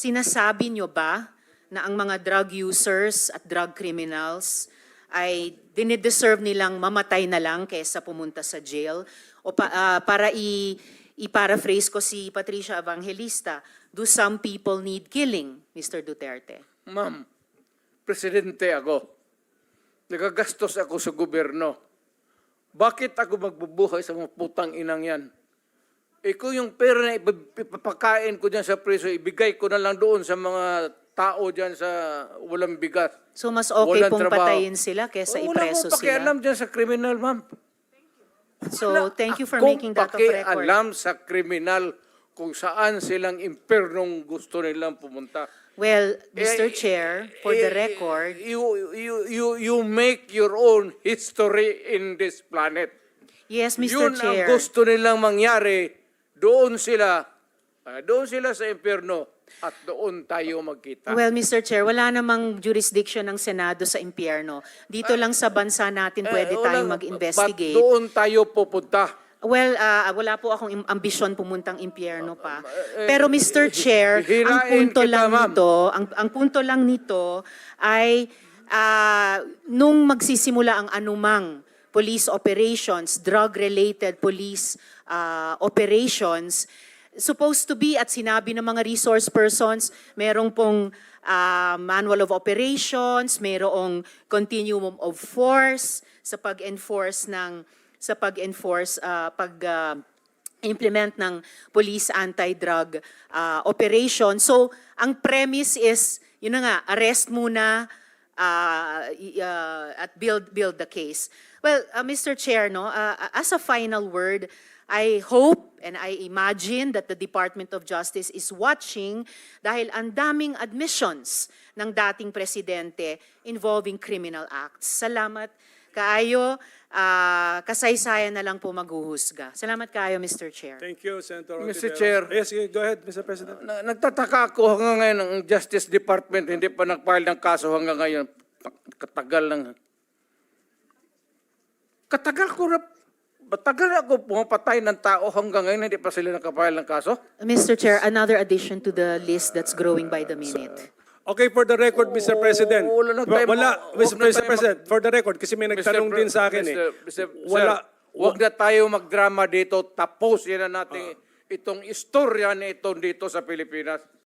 sinasabi nyo ba na ang mga drug users at drug criminals ay dinideserve nilang mamatay na lang kaysa pumunta sa jail? O para i-paraphrase ko si Patricia Evangelista, do some people need killing, Mr. Duterte? Ma'am, presidente ako. Nagagastos ako sa gobyerno. Bakit ako magbubuhay sa mga putang inang yan? Kung yung pera na ipapakain ko dyan sa preso, ibigay ko na lang doon sa mga tao dyan sa walang bigas. So mas okay Walang pong trabaho. patayin sila kaysa ipreso Wala akong pakialam sila? dyan sa kriminal, ma'am. So thank you for making that of record. Alam sa kriminal kung saan silang impernong gusto nilang pumunta. Well, Mr. Chair, for the record, You make your own history in this planet. yes, Mr. Yun Chair. ang gusto nilang mangyari. Doon sila sa impyerno at doon tayo magkita. Well, Mr. Chair, wala namang jurisdiction ng Senado sa impyerno. Dito lang sa bansa natin pwede tayong mag-investigate. Ba't doon tayo pupunta? Well, wala po akong ambisyon pumuntang impyerno pa. Pero Mr. Chair, ang hirain punto kita, lang ma'am. nito, ang punto lang nito ay nung magsisimula ang anumang police operations, drug-related police operations, supposed to be at sinabi ng mga resource persons, merong pong manual of operations, merong continuum of force sa pag-enforce implement ng police anti-drug operation. So, ang premise is, yun na nga, arrest muna at build the case. Well, Mr. Chair, no, as a final word, I hope and I imagine that the Department of Justice is watching dahil ang daming admissions ng dating presidente involving criminal acts. Salamat kaayo. Kasaysayan na lang po maghuhusga. Salamat kaayo, Mr. Chair. Thank you, Senator Mr. Ontiveros. Chair. Yes, go ahead, Mr. President. Nagtataka ako hanggang ngayon ang Justice Department hindi pa nag-file ng kaso hanggang ngayon. Katagal lang. Matagal ako pumapatay ng tao hanggang ngayon hindi pa sila nakapile ng kaso. Mr. Chair, another addition to the list that's growing by the minute. Okay, for the record, Mr. President. wala na tayo Mr. President, for the record, kasi may nagtanong din sa akin Wala. Huwag na tayo magdrama dito. Tapusin na natin itong istorya na ito dito sa Pilipinas.